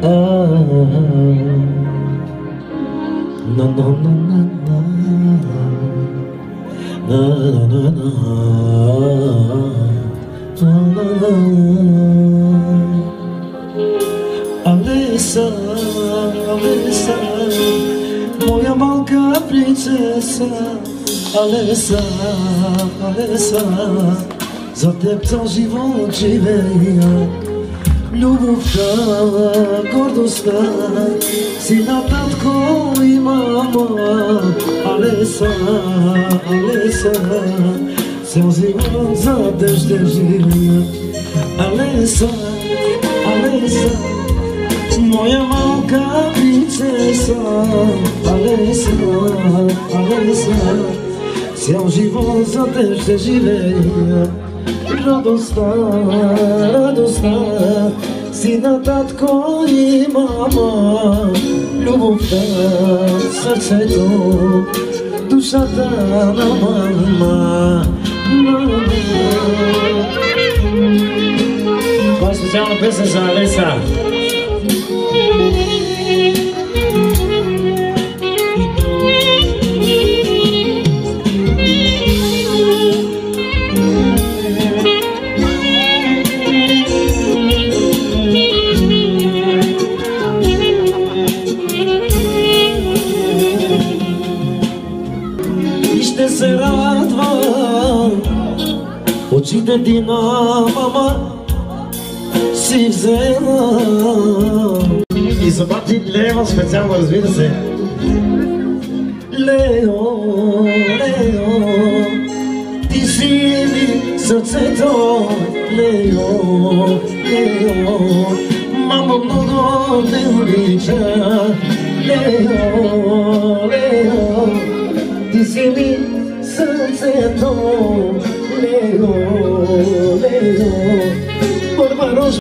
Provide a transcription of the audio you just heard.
Na na na na na na na na na. Alessa, Alessa, moja malka princesa. Alessa, Alessa, za теб цял живот живея. Любовта, гордостта си на татко и мама. Алеса, Алеса, цял живот за теб ще живея. Алеса, Алеса, моя малка принцеса. Алеса, Алеса, цял живот за теб ще живея. Радостта, радостта си на татко и мама. Любовта, сърцето, душата на мама. Това е специална песен за Алеса. Се радва очите ти на мама си взела. И за бати Лео специално, разбира се. Лео, Лео, ти си ми сърцето. Лео, Лео, мама много те обича. Лео, Лео, ти си ми сърцето.